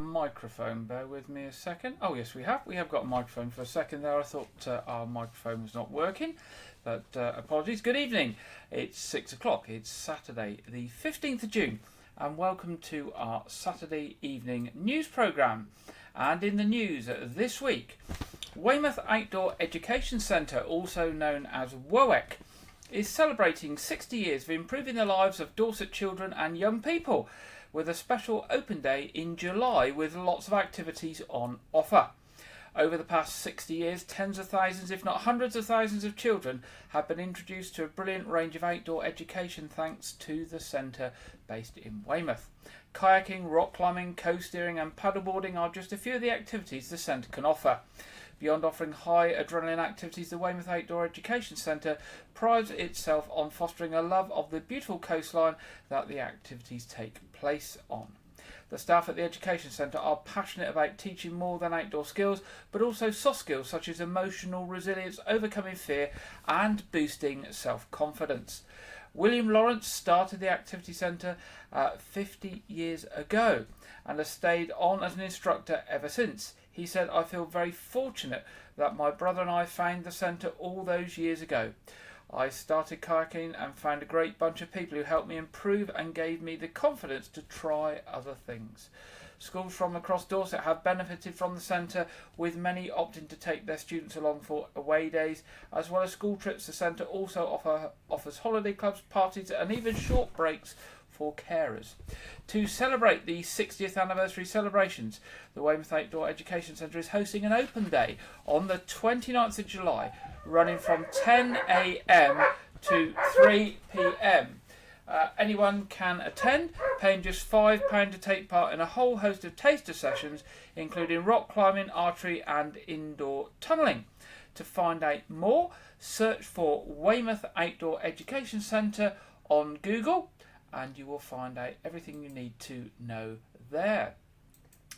Microphone. Bear with me a second. Oh yes, we have got a microphone. For a second there I thought our microphone was not working, but apologies. Good evening. It's 6 o'clock. It's Saturday the 15th of June, and welcome to our Saturday evening news programme. And in the news this week, Weymouth Outdoor Education Centre, also known as WOEC, is celebrating 60 years of improving the lives of Dorset children and young people, with a special open day in July with lots of activities on offer. Over the past 60 years, tens of thousands, if not hundreds of thousands of children have been introduced to a brilliant range of outdoor education thanks to the centre based in Weymouth. Kayaking, rock climbing, coast-steering and paddleboarding are just a few of the activities the centre can offer. Beyond offering high adrenaline activities, the Weymouth Outdoor Education Centre prides itself on fostering a love of the beautiful coastline that the activities take place on. The staff at the Education Centre are passionate about teaching more than outdoor skills, but also soft skills such as emotional resilience, overcoming fear and boosting self-confidence. William Lawrence started the Activity Centre 50 years ago and has stayed on as an instructor ever since. He said, "I feel very fortunate that my brother and I found the centre all those years ago. I started kayaking and found a great bunch of people who helped me improve and gave me the confidence to try other things." Schools from across Dorset have benefited from the centre, with many opting to take their students along for away days. As well as school trips, the centre also offers holiday clubs, parties and even short breaks for carers. To celebrate the 60th anniversary celebrations, the Weymouth Outdoor Education Centre is hosting an open day on the 29th of July, running from 10 a.m. to 3 p.m. Anyone can attend, paying just £5 to take part in a whole host of taster sessions, including rock climbing, archery and indoor tunnelling. To find out more, search for Weymouth Outdoor Education Centre on Google, and you will find out everything you need to know there.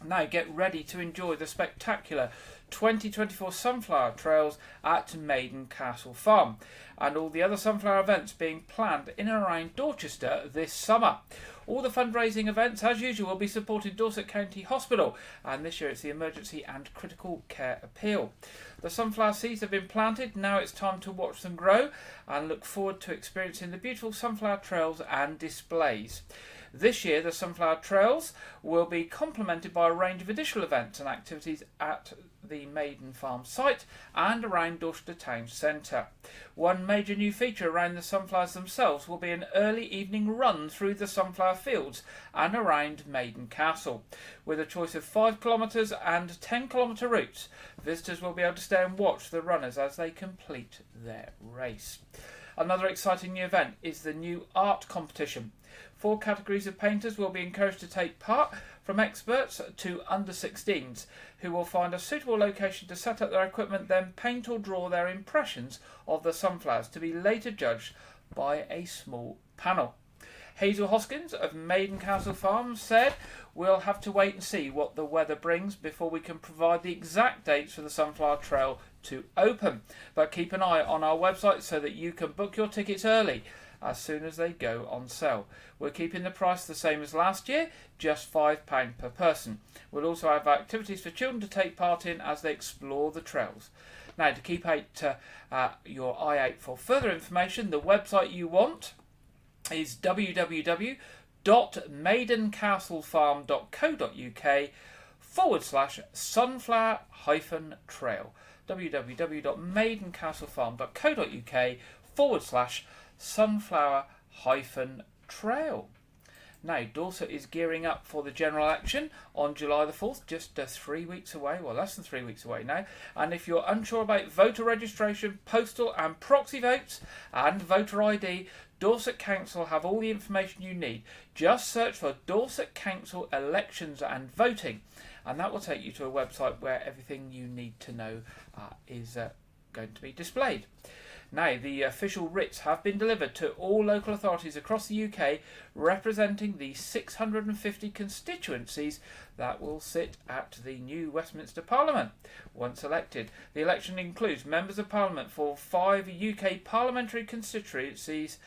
Now get ready to enjoy the spectacular 2024 Sunflower Trails at Maiden Castle Farm and all the other sunflower events being planned in and around Dorchester this summer. All the fundraising events, as usual, will be supporting Dorset County Hospital, and this year it's the Emergency and Critical Care Appeal. The sunflower seeds have been planted, now it's time to watch them grow and look forward to experiencing the beautiful sunflower trails and displays. This year the Sunflower Trails will be complemented by a range of additional events and activities at the Maiden Farm site and around Dorchester Town Centre. One major new feature around the sunflowers themselves will be an early evening run through the sunflower fields and around Maiden Castle. With a choice of 5 kilometres and 10 kilometre routes, visitors will be able to stay and watch the runners as they complete their race. Another exciting new event is the new art competition. 4 categories of painters will be encouraged to take part, from experts to under-16s, who will find a suitable location to set up their equipment, then paint or draw their impressions of the sunflowers to be later judged by a small panel. Hazel Hoskins of Maiden Castle Farm said, "We'll have to wait and see what the weather brings before we can provide the exact dates for the Sunflower Trail to open. But keep an eye on our website so that you can book your tickets early as soon as they go on sale. We're keeping the price the same as last year, just £5 per person. We'll also have activities for children to take part in as they explore the trails." Now, to keep your eye out for further information, the website you want is www.maidencastlefarm.co.uk/sunflower-trail. www.maidencastlefarm.co.uk/sunflower-trail. Now, Dorset is gearing up for the general election on July the 4th, just 3 weeks away, well, less than 3 weeks away now. And if you're unsure about voter registration, postal and proxy votes, and voter ID, Dorset Council have all the information you need. Just search for Dorset Council Elections and Voting, and that will take you to a website where everything you need to know is going to be displayed. Now, the official writs have been delivered to all local authorities across the UK representing the 650 constituencies that will sit at the new Westminster Parliament once elected. The election includes members of Parliament for 5 UK parliamentary constituencies,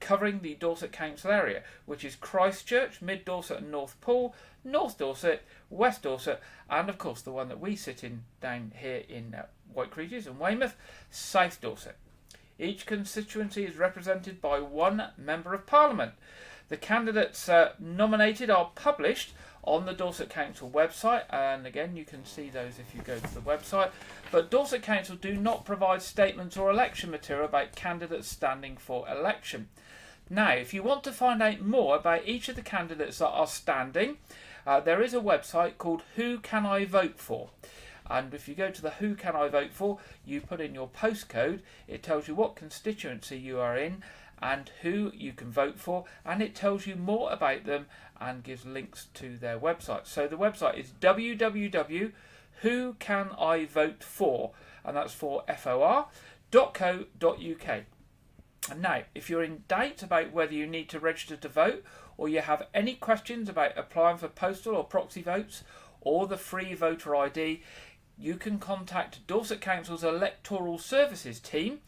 covering the Dorset Council area, which is Christchurch, Mid Dorset and North Poole, North Dorset, West Dorset, and of course the one that we sit in down here in White Creeges and Weymouth, South Dorset. Each constituency is represented by one Member of Parliament. The candidates nominated are published on the Dorset Council website, and again you can see those if you go to the website, but Dorset Council do not provide statements or election material about candidates standing for election. Now, if you want to find out more about each of the candidates that are standing, there is a website called Who Can I Vote For? And if you go to the Who Can I Vote For, you put in your postcode, it tells you what constituency you are in and who you can vote for, and it tells you more about them and gives links to their website. So the website is www.whocanivotefor, and that's for FOR.co.uk. And now, if you're in doubt about whether you need to register to vote, or you have any questions about applying for postal or proxy votes, or the free voter ID, you can contact Dorset Council's Electoral Services team,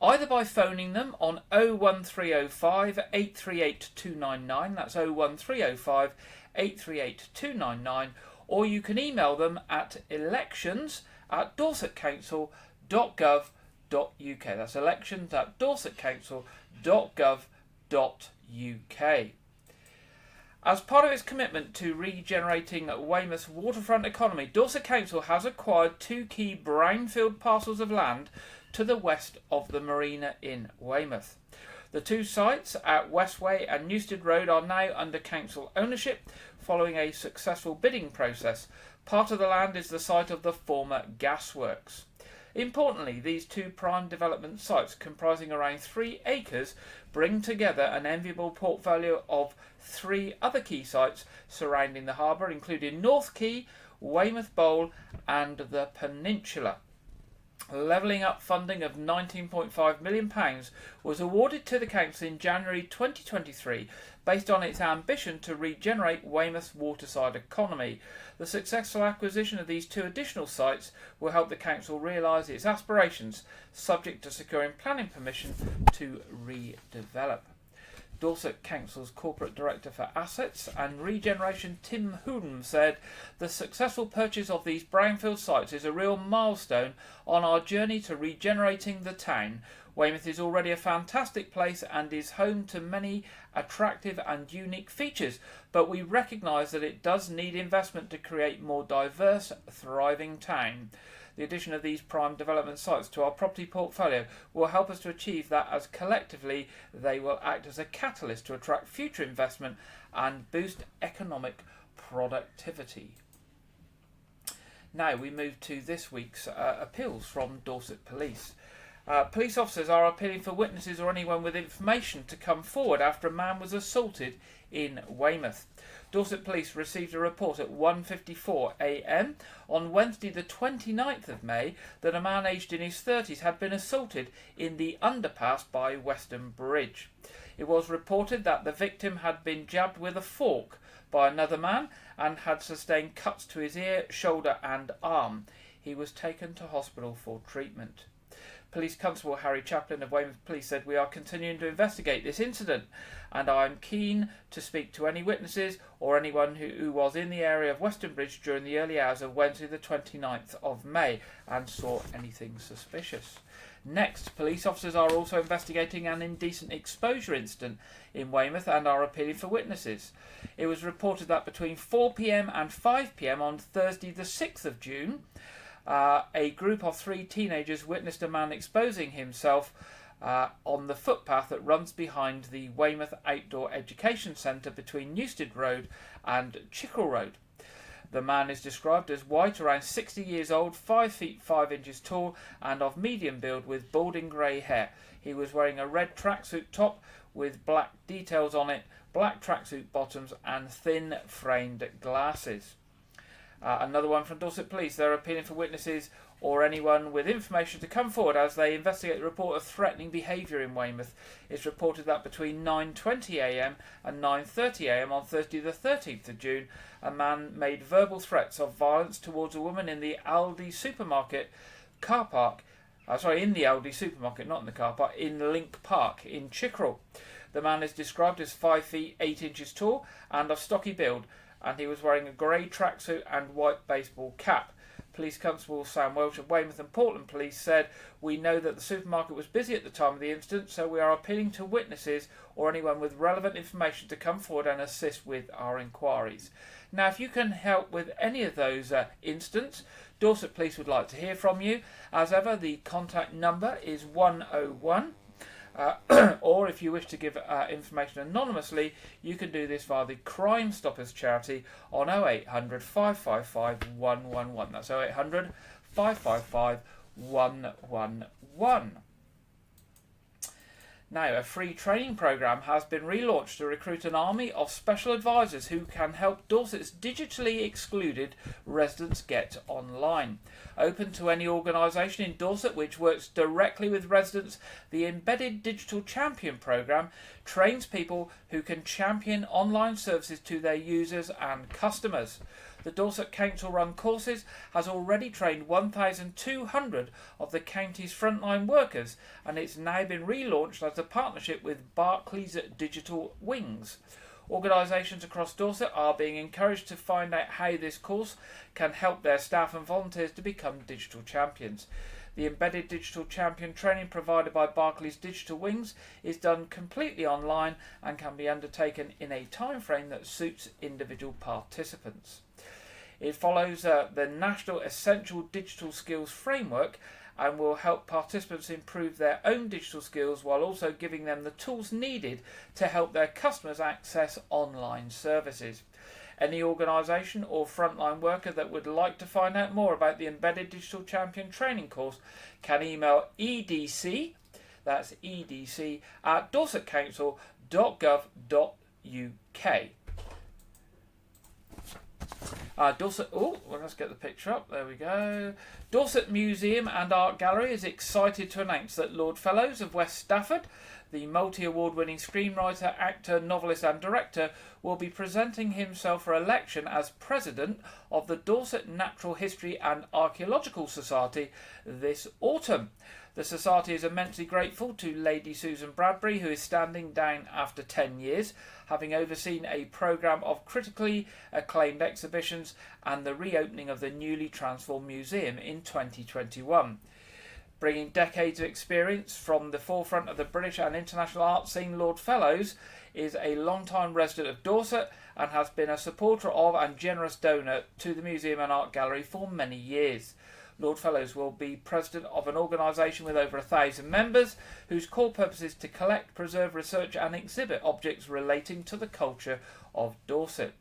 either by phoning them on 01305 838 299, that's 01305 838 299, or you can email them at elections@dorsetcouncil.gov.uk. That's elections@dorsetcouncil.gov.uk. As part of its commitment to regenerating Weymouth's waterfront economy, Dorset Council has acquired 2 key brownfield parcels of land to the west of the marina in Weymouth. The 2 sites at Westway and Newstead Road are now under council ownership following a successful bidding process. Part of the land is the site of the former gasworks. Importantly, these 2 prime development sites, comprising around 3 acres, bring together an enviable portfolio of 3 other key sites surrounding the harbour, including North Quay, Weymouth Bowl and the Peninsula. Levelling Up funding of £19.5 million was awarded to the council in January 2023 based on its ambition to regenerate Weymouth's waterside economy. The successful acquisition of these 2 additional sites will help the council realise its aspirations, subject to securing planning permission to redevelop. Dorset Council's Corporate Director for Assets and Regeneration, Tim Hoodham, said, "The successful purchase of these brownfield sites is a real milestone on our journey to regenerating the town. Weymouth is already a fantastic place and is home to many attractive and unique features, but we recognise that it does need investment to create a more diverse, thriving town. The addition of these prime development sites to our property portfolio will help us to achieve that, as collectively they will act as a catalyst to attract future investment and boost economic productivity." Now we move to this week's appeals from Dorset Police. Police officers are appealing for witnesses or anyone with information to come forward after a man was assaulted in Weymouth. Dorset Police received a report at 1:54 a.m. on Wednesday the 29th of May that a man aged in his 30s had been assaulted in the underpass by Weston Bridge. It was reported that the victim had been jabbed with a fork by another man and had sustained cuts to his ear, shoulder and arm. He was taken to hospital for treatment. Police Constable Harry Chaplin of Weymouth Police said, "We are continuing to investigate this incident and I am keen to speak to any witnesses or anyone who was in the area of Weston Bridge during the early hours of Wednesday the 29th of May and saw anything suspicious." Next, police officers are also investigating an indecent exposure incident in Weymouth and are appealing for witnesses. It was reported that between 4 p.m. and 5 p.m. on Thursday the 6th of June, a group of 3 teenagers witnessed a man exposing himself on the footpath that runs behind the Weymouth Outdoor Education Centre between Newstead Road and Chickerell Road. The man is described as white, around 60 years old, 5 feet 5 inches tall and of medium build with balding grey hair. He was wearing a red tracksuit top with black details on it, black tracksuit bottoms and thin framed glasses. Another one from Dorset Police. They're appealing for witnesses or anyone with information to come forward as they investigate the report of threatening behaviour in Weymouth. It's reported that between 9:20 a.m. and 9:30 a.m. on Thursday the 13th of June, a man made verbal threats of violence towards a woman in the Aldi supermarket car park. In the Aldi supermarket, not in the car park, in Link Park in Chickerell. The man is described as 5 feet 8 inches tall and of stocky build, and he was wearing a grey tracksuit and white baseball cap. Police Constable Sam Welch of Weymouth and Portland Police said, "We know that the supermarket was busy at the time of the incident, so we are appealing to witnesses or anyone with relevant information to come forward and assist with our inquiries." Now, if you can help with any of those incidents, Dorset Police would like to hear from you. As ever, the contact number is 101. Or if you wish to give information anonymously, you can do this via the Crime Stoppers charity on 0800 555 111. That's 0800 555 111. Now, a free training programme has been relaunched to recruit an army of special advisors who can help Dorset's digitally excluded residents get online. Open to any organisation in Dorset which works directly with residents, the Embedded Digital Champion programme trains people who can champion online services to their users and customers. The Dorset Council-run courses has already trained 1,200 of the county's frontline workers, and it's now been relaunched as a partnership with Barclays Digital Wings. Organisations across Dorset are being encouraged to find out how this course can help their staff and volunteers to become digital champions. The Embedded Digital Champion training provided by Barclays Digital Wings is done completely online and can be undertaken in a time frame that suits individual participants. It follows the National Essential Digital Skills Framework and will help participants improve their own digital skills while also giving them the tools needed to help their customers access online services. Any organisation or frontline worker that would like to find out more about the Embedded Digital Champion training course can email EDC, that's EDC, at dorsetcouncil.gov.uk. Dorset, let's get the picture up, there we go. Dorset Museum and Art Gallery is excited to announce that Lord Fellows of West Stafford, the multi-award winning screenwriter, actor, novelist and director, will be presenting himself for election as president of the Dorset Natural History and Archaeological Society this autumn. The Society is immensely grateful to Lady Susan Bradbury, who is standing down after 10 years, having overseen a programme of critically acclaimed exhibitions and the reopening of the newly transformed museum in 2021. Bringing decades of experience from the forefront of the British and international art scene, Lord Fellows is a long-time resident of Dorset and has been a supporter of and generous donor to the Museum and Art Gallery for many years. Lord Fellows will be president of an organisation with over 1,000 members whose core purpose is to collect, preserve, research and exhibit objects relating to the culture of Dorset.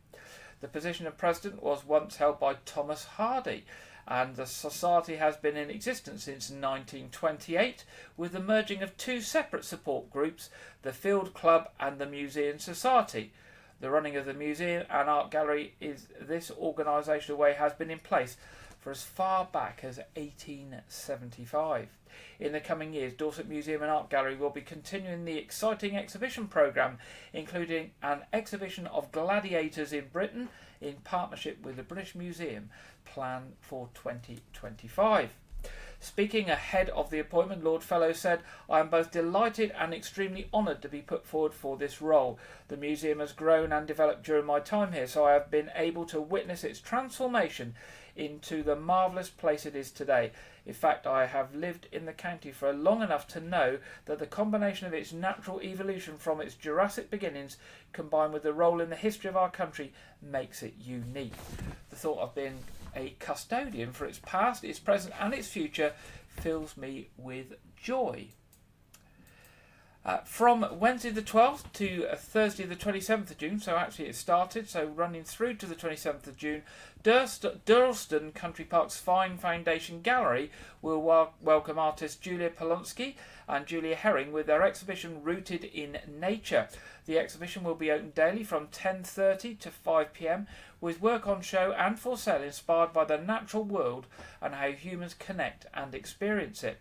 The position of president was once held by Thomas Hardy, and the society has been in existence since 1928 with the merging of two separate support groups, the Field Club and the Museum Society. The running of the Museum and Art Gallery is this organisational way has been in place for as far back as 1875. In the coming years, Dorset Museum and Art Gallery will be continuing the exciting exhibition programme, including an exhibition of gladiators in Britain in partnership with the British Museum, planned for 2025. Speaking ahead of the appointment, Lord Fellows said, "I am both delighted and extremely honoured to be put forward for this role. The museum has grown and developed during my time here, so I have been able to witness its transformation into the marvellous place it is today. In fact, I have lived in the county for long enough to know that the combination of its natural evolution from its Jurassic beginnings combined with the role in the history of our country makes it unique. The thought of being a custodian for its past, its present and its future fills me with joy." From Wednesday the 12th to Thursday the 27th of June, so actually it started, so running through to the 27th of June, Durlston Country Park's Fine Foundation Gallery will welcome artists Julia Polonsky and Julia Herring with their exhibition Rooted in Nature. The exhibition will be open daily from 10:30 to 5 p.m. with work on show and for sale inspired by the natural world and how humans connect and experience it.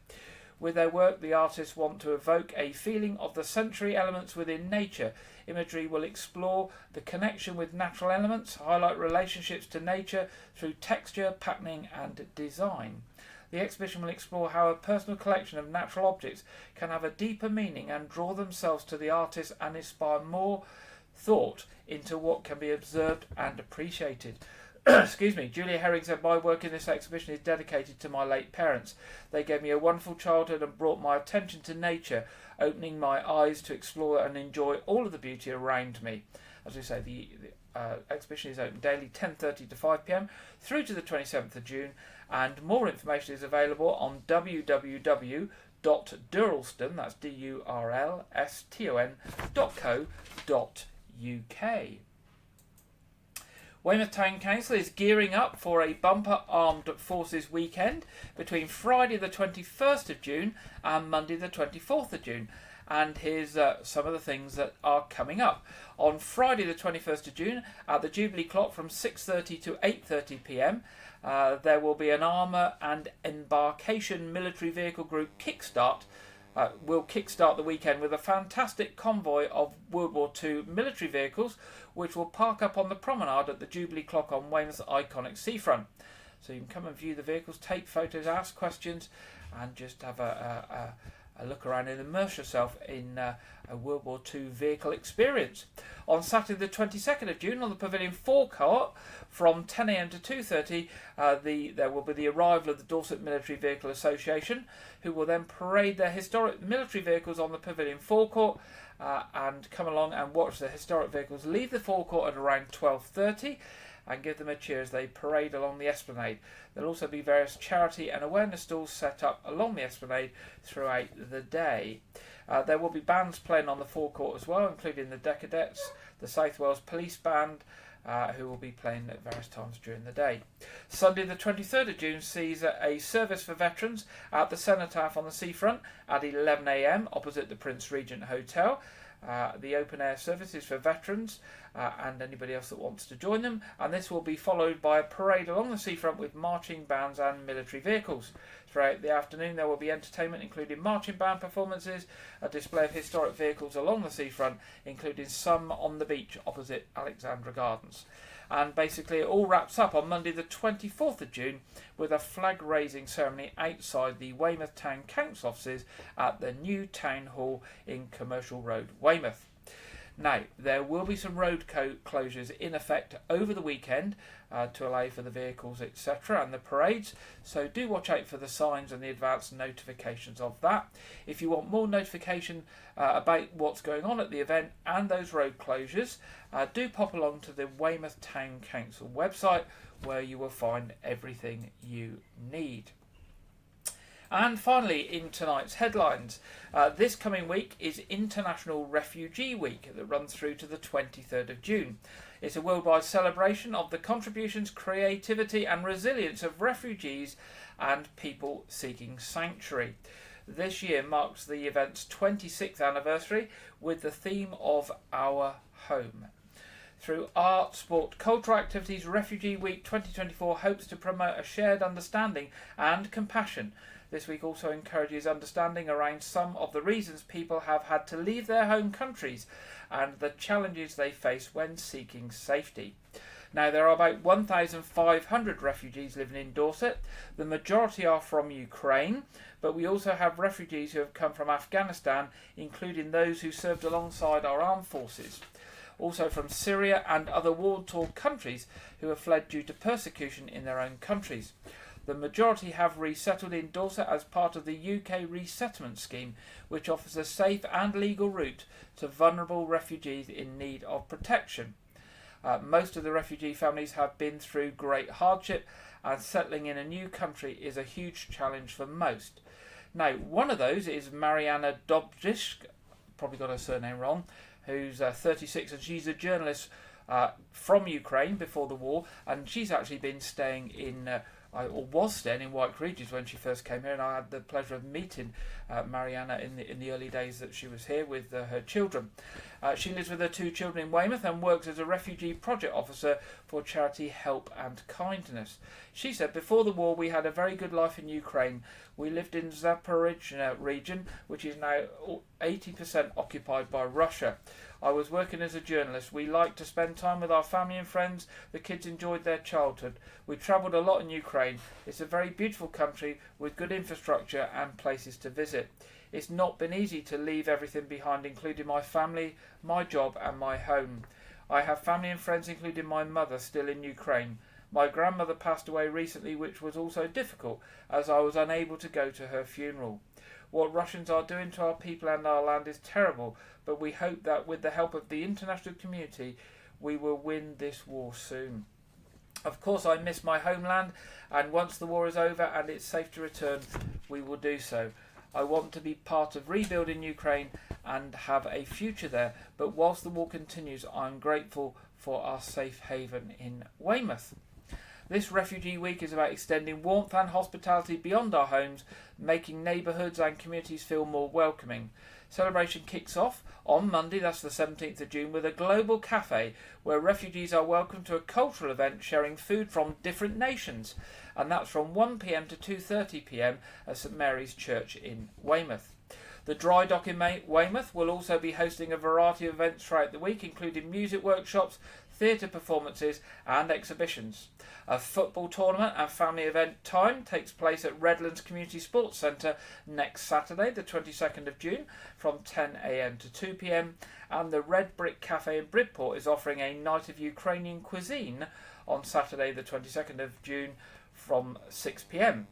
With their work, the artists want to evoke a feeling of the sensory elements within nature. Imagery will explore the connection with natural elements, highlight relationships to nature through texture, patterning and design. The exhibition will explore how a personal collection of natural objects can have a deeper meaning and draw themselves to the artist and inspire more thought into what can be observed and appreciated. Excuse me. Julia Herring said, my work in this exhibition is dedicated to my late parents. They gave me a wonderful childhood and brought my attention to nature, opening my eyes to explore and enjoy all of the beauty around me. As we say, the exhibition is open daily 10:30 to 5 p.m. through to the 27th of June, and more information is available on www.durlston, that's durlston.co.uk. Weymouth Town Council is gearing up for a bumper Armed Forces weekend between Friday the 21st of June and Monday the 24th of June. And here's some of the things that are coming up. On Friday the 21st of June at the Jubilee Clock from 6:30 to 8:30 p.m. There will be an Armour and Embarkation Military Vehicle Group kickstart. Will kickstart the weekend with a fantastic convoy of World War II military vehicles, which will park up on the promenade at the Jubilee Clock on Weymouth's iconic seafront. So you can come and view the vehicles, take photos, ask questions, and just have a look around and immerse yourself in a World War II vehicle experience. On Saturday the 22nd of June on the Pavilion forecourt from 10 a.m. to 2:30 there will be the arrival of the Dorset Military Vehicle Association, who will then parade their historic military vehicles on the Pavilion forecourt and come along and watch the historic vehicles leave the forecourt at around 12:30 and give them a cheer as they parade along the esplanade. There will also be various charity and awareness stalls set up along the esplanade throughout the day. There will be bands playing on the forecourt as well, including the Decadettes, the South Wales Police Band, who will be playing at various times during the day. Sunday the 23rd of June sees a service for veterans at the Cenotaph on the seafront at 11 a.m. opposite the Prince Regent Hotel. The open air service is for veterans and anybody else that wants to join them, and this will be followed by a parade along the seafront with marching bands and military vehicles. Throughout the afternoon there will be entertainment including marching band performances, a display of historic vehicles along the seafront, including some on the beach opposite Alexandra Gardens. And basically it all wraps up on Monday the 24th of June with a flag raising ceremony outside the Weymouth Town Council offices at the new Town Hall in Commercial Road, Weymouth. Now, there will be some road closures in effect over the weekend to allow for the vehicles, etc., and the parades, so do watch out for the signs and the advance notifications of that. If you want more notification about what's going on at the event and those road closures, do pop along to the Weymouth Town Council website, where you will find everything you need. And finally, in tonight's headlines, this coming week is International Refugee Week that runs through to the 23rd of June. It's a worldwide celebration of the contributions, creativity and resilience of refugees and people seeking sanctuary. This year marks the event's 26th anniversary with the theme of Our Home. Through art, sport, cultural activities, Refugee Week 2024 hopes to promote a shared understanding and compassion. This week also encourages understanding around some of the reasons people have had to leave their home countries and the challenges they face when seeking safety. Now, there are about 1,500 refugees living in Dorset. The majority are from Ukraine, but we also have refugees who have come from Afghanistan, including those who served alongside our armed forces. Also from Syria and other war-torn countries who have fled due to persecution in their own countries. The majority have resettled in Dorset as part of the UK resettlement scheme, which offers a safe and legal route to vulnerable refugees in need of protection. Most of the refugee families have been through great hardship, and settling in a new country is a huge challenge for most. Now, one of those is Mariana Dobzisk, probably got her surname wrong, who's 36, and she's a journalist from Ukraine before the war, and she's actually been staying in or was staying in White Regis when she first came here, and I had the pleasure of meeting Mariana in the early days that she was here with her children. She lives with her two children in Weymouth and works as a refugee project officer for charity Help and Kindness. She said, before the war we had a very good life in Ukraine. We lived in Zaporizhzhia region, which is now 80% occupied by Russia. I was working as a journalist. We liked to spend time with our family and friends. The kids enjoyed their childhood. We travelled a lot in Ukraine. It's a very beautiful country with good infrastructure and places to visit. It's not been easy to leave everything behind, including my family, my job and my home. I have family and friends, including my mother, still in Ukraine. My grandmother passed away recently, which was also difficult, as I was unable to go to her funeral. What Russians are doing to our people and our land is terrible, but we hope that with the help of the international community, we will win this war soon. Of course, I miss my homeland, and once the war is over and it's safe to return, we will do so. I want to be part of rebuilding Ukraine and have a future there, but whilst the war continues, I'm grateful for our safe haven in Weymouth. This Refugee Week is about extending warmth and hospitality beyond our homes, making neighbourhoods and communities feel more welcoming. Celebration kicks off on Monday, that's the 17th of June, with a global cafe where refugees are welcome to a cultural event sharing food from different nations. And that's from 1 p.m. to 2:30 p.m. at St Mary's Church in Weymouth. The Dry Dock in Weymouth will also be hosting a variety of events throughout the week, including music workshops, theatre performances and exhibitions. A football tournament and family event time takes place at Redlands Community Sports Centre next Saturday, the 22nd of June, from 10 a.m. to 2 p.m. And the Red Brick Cafe in Bridport is offering a night of Ukrainian cuisine on Saturday, the 22nd of June, from 6 p.m.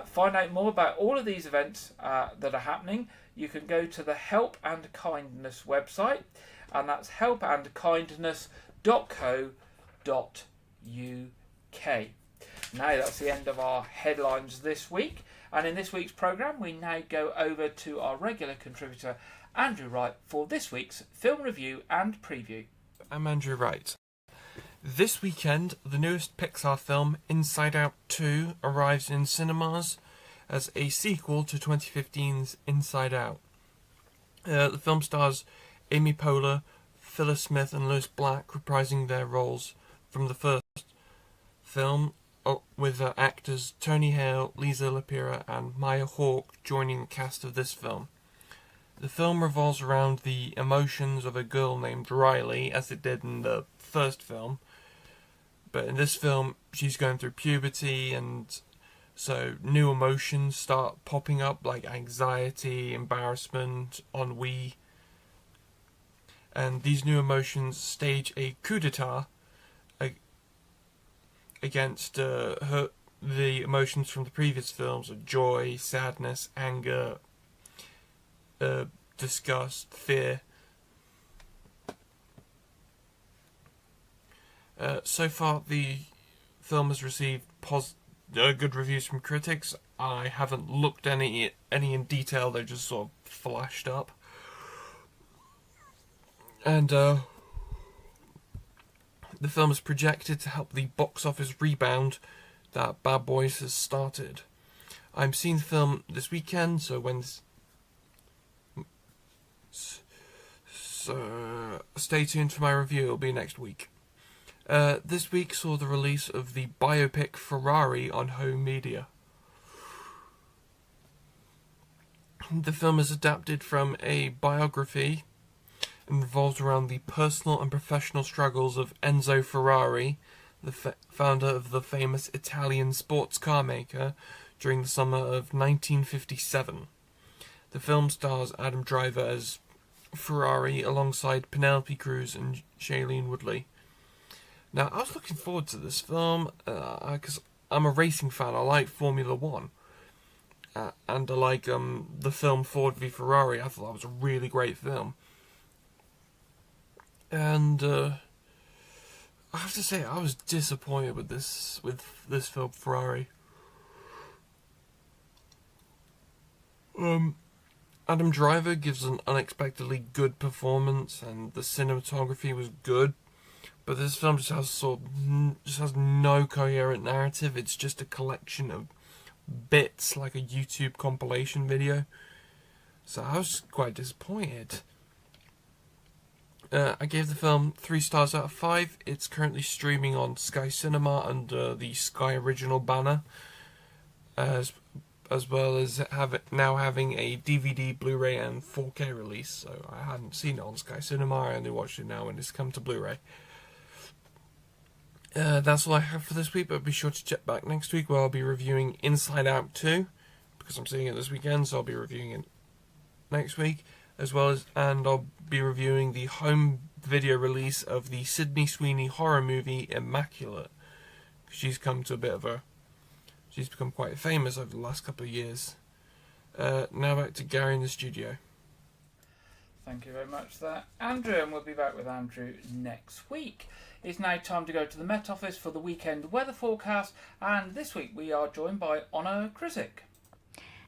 Find out more about all of these events that are happening. You can go to the Help and Kindness website, and that's helpandkindness.co.uk. Now that's the end of our headlines this week, and in this week's programme we now go over to our regular contributor Andrew Wright for this week's film review and preview. I'm Andrew Wright. This weekend, the newest Pixar film, Inside Out 2, arrives in cinemas as a sequel to 2015's Inside Out. The film stars Amy Poehler, Phyllis Smith and Lewis Black reprising their roles from the first film, with actors Tony Hale, Lisa Lapira and Maya Hawke joining the cast of this film. The film revolves around the emotions of a girl named Riley, as it did in the first film. But in this film, she's going through puberty, and so new emotions start popping up, like anxiety, embarrassment, ennui. And these new emotions stage a coup d'etat against the emotions from the previous films of joy, sadness, anger, disgust, fear. So far, the film has received good reviews from critics. I haven't looked any in detail; they're just sort of flashed up. And the film is projected to help the box office rebound that Bad Boys has started. I'm seeing the film this weekend, so stay tuned for my review. It'll be next week. This week saw the release of the biopic Ferrari on home media. The film is adapted from a biography and revolves around the personal and professional struggles of Enzo Ferrari, the founder of the famous Italian sports car maker, during the summer of 1957. The film stars Adam Driver as Ferrari alongside Penelope Cruz and Shailene Woodley. Now, I was looking forward to this film because I'm a racing fan. I like Formula One. And I like the film Ford v Ferrari. I thought that was a really great film. And I have to say, I was disappointed with this film, Ferrari. Adam Driver gives an unexpectedly good performance, and the cinematography was good. But this film just has no coherent narrative. It's just a collection of bits, like a YouTube compilation video. So I was quite disappointed. I gave the film 3 stars out of 5. It's currently streaming on Sky Cinema under the Sky Original banner. as well as now having a DVD, Blu-ray, and 4K release. So I hadn't seen it on Sky Cinema. I only watched it now when it's come to Blu-ray. That's all I have for this week, but be sure to check back next week where I'll be reviewing Inside Out 2, because I'm seeing it this weekend, so I'll be reviewing it next week, and I'll be reviewing the home video release of the Sydney Sweeney horror movie Immaculate. She's become quite famous over the last couple of years. Now back to Gary in the studio. Thank you very much for that, Andrew, and we'll be back with Andrew next week. It's now time to go to the Met Office for the weekend weather forecast, and this week we are joined by Honor Krisick.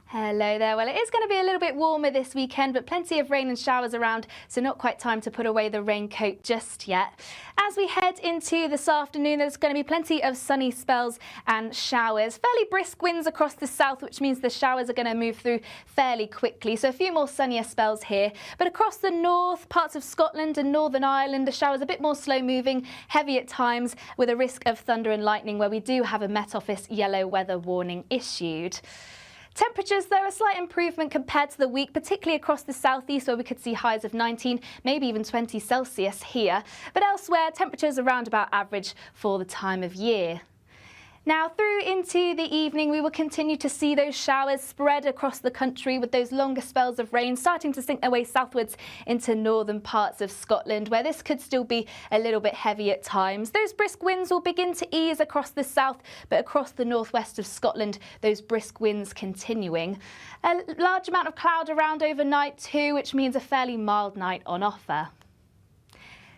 Hello there. Well, it is going to be a little bit warmer this weekend, but plenty of rain and showers around, so not quite time to put away the raincoat just yet. As we head into this afternoon, there's going to be plenty of sunny spells and showers. Fairly brisk winds across the south, which means the showers are going to move through fairly quickly. So a few more sunnier spells here. But across the north, parts of Scotland and Northern Ireland, the showers a bit more slow moving, heavy at times, with a risk of thunder and lightning, where we do have a Met Office yellow weather warning issued. Temperatures, though, a slight improvement compared to the week, particularly across the southeast, where we could see highs of 19, maybe even 20 Celsius here. But elsewhere, temperatures around about average for the time of year. Now, through into the evening, we will continue to see those showers spread across the country, with those longer spells of rain starting to sink their way southwards into northern parts of Scotland, where this could still be a little bit heavy at times. Those brisk winds will begin to ease across the south, but across the northwest of Scotland, those brisk winds continuing. A large amount of cloud around overnight too, which means a fairly mild night on offer.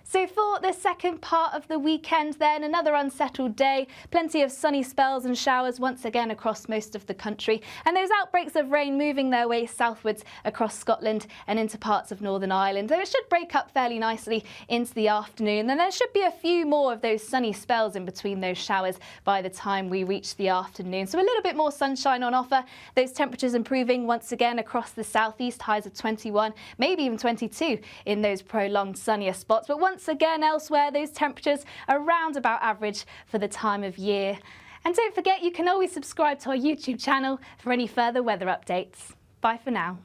So for the second part of the weekend then, another unsettled day, plenty of sunny spells and showers once again across most of the country, and those outbreaks of rain moving their way southwards across Scotland and into parts of Northern Ireland. So it should break up fairly nicely into the afternoon, and there should be a few more of those sunny spells in between those showers by the time we reach the afternoon. So a little bit more sunshine on offer, those temperatures improving once again across the southeast, highs of 21, maybe even 22 in those prolonged sunnier spots. But once again, elsewhere, those temperatures are around about average for the time of year. And don't forget, you can always subscribe to our YouTube channel for any further weather updates. Bye for now.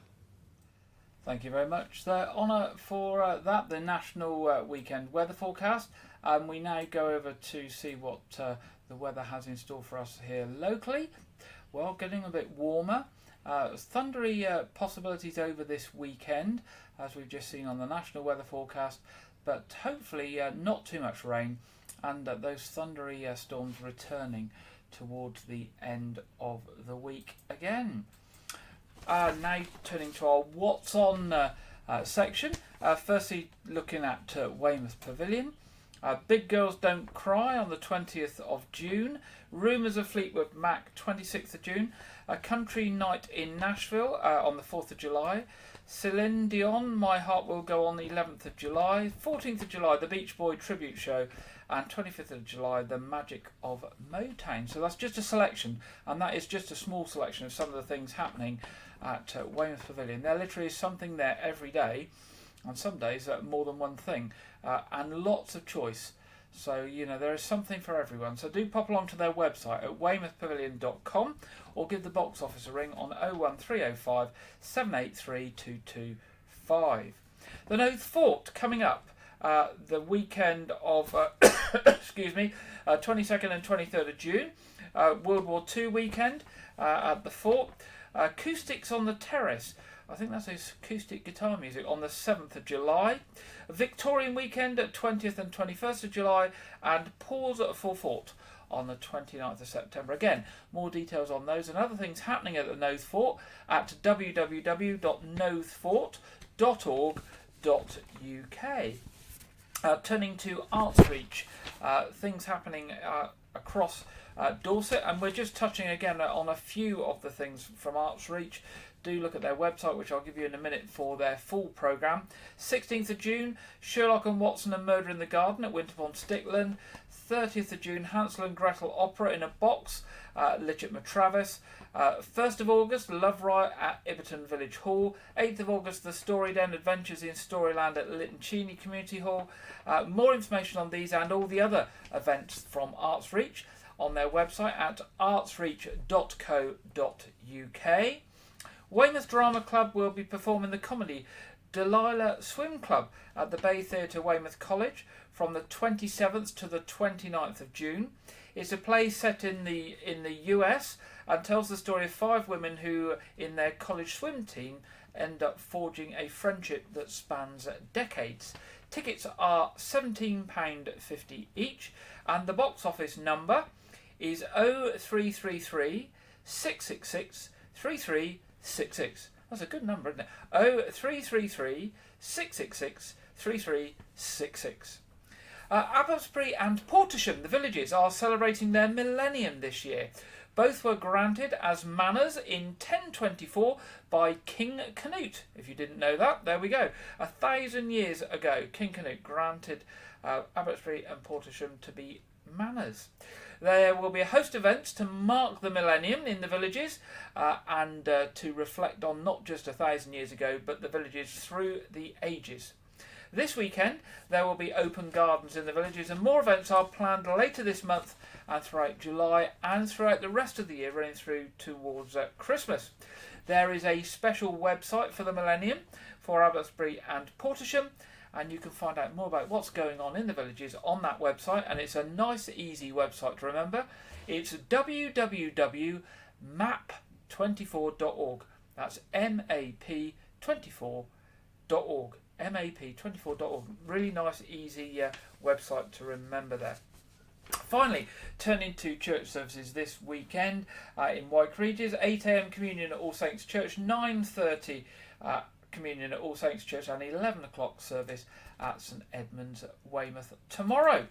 Thank you very much, Honor, for that, the national weekend weather forecast. We now go over to see what the weather has in store for us here locally. Well, getting a bit warmer. Thundery possibilities over this weekend, as we've just seen on the national weather forecast, but hopefully not too much rain, and those thundery storms returning towards the end of the week again. Now turning to our What's On section. Firstly, looking at Weymouth Pavilion. Big Girls Don't Cry on the 20th of June. Rumours of Fleetwood Mac, 26th of June. A Country Night in Nashville on the 4th of July. Celine Dion, My Heart Will Go On, the 11th of July. 14th of July, the Beach Boy Tribute Show. And 25th of July, the Magic of Motown. So that's just a selection, and that is just a small selection of some of the things happening at Weymouth Pavilion. There literally is something there every day, and some days more than one thing, and lots of choice. So, you know, there is something for everyone. So do pop along to their website at weymouthpavilion.com, or give the box office a ring on 01305 783 225. The Noath Fort coming up the weekend of 22nd and 23rd of June. World War II weekend at the fort. Acoustics on the Terrace. I think that's his acoustic guitar music on the 7th of July. Victorian weekend at 20th and 21st of July. And Pause for Fort on the 29th of September. Again, more details on those and other things happening at the Noath Fort at www.noathfort.org.uk. Turning to Artsreach, things happening across Dorset, and we're just touching again on a few of the things from Artsreach. Do look at their website, which I'll give you in a minute for their full programme. 16th of June, Sherlock and Watson and Murder in the Garden at Winterpond Stickland. 30th of June, Hansel and Gretel Opera in a Box, Lidget Matravis. 1st of August, Love Riot at Ibberton Village Hall. 8th of August, The Story Den Adventures in Storyland at Lytton Cheney Community Hall. More information on these and all the other events from Artsreach on their website at artsreach.co.uk. Weymouth Drama Club will be performing the comedy Delilah Swim Club at the Bay Theatre, Weymouth College, from the 27th to the 29th of June. It's a play set in the US and tells the story of 5 women who, in their college swim team, end up forging a friendship that spans decades. Tickets are £17.50 each, and the box office number is 0333 666 3366. That's a good number, isn't it? 0333 666 3366. Abbotsbury and Portisham, the villages, are celebrating their millennium this year. Both were granted as manors in 1024 by King Canute. If you didn't know that, there we go. 1,000 years ago, King Canute granted Abbotsbury and Portisham to be manors. There will be a host of events to mark the millennium in the villages and to reflect on not just 1,000 years ago, but the villages through the ages. This weekend, there will be open gardens in the villages, and more events are planned later this month and throughout July and throughout the rest of the year, running through towards Christmas. There is a special website for the millennium for Abbotsbury and Portisham, and you can find out more about what's going on in the villages on that website, and it's a nice, easy website to remember. It's www.map24.org. That's MAP24.org. MAP24.org. Really nice, easy website to remember there. Finally, turning to church services this weekend in White Regis, 8 a.m. communion at All Saints Church, 9:30 communion at All Saints Church, and 11 o'clock service at St Edmunds, Weymouth tomorrow.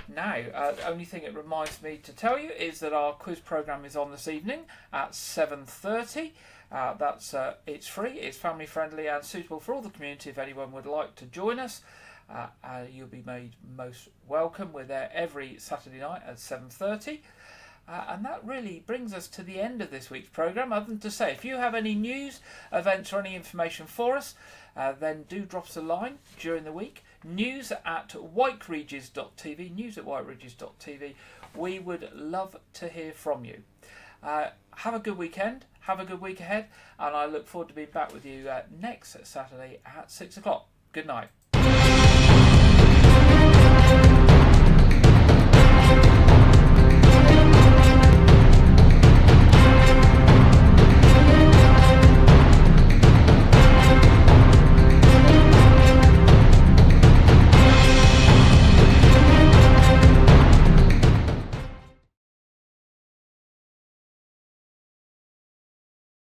Now, the only thing it reminds me to tell you is that our quiz programme is on this evening at 7:30. It's free, it's family friendly and suitable for all the community if anyone would like to join us. You'll be made most welcome. We're there every Saturday night at 7:30. And that really brings us to the end of this week's programme, other than to say, if you have any news, events or any information for us, then do drop us a line during the week. news@whiteregis.tv, news@whiteregis.tv. We would love to hear from you. Have a good weekend, have a good week ahead, and I look forward to being back with you next Saturday at 6 o'clock. Good night.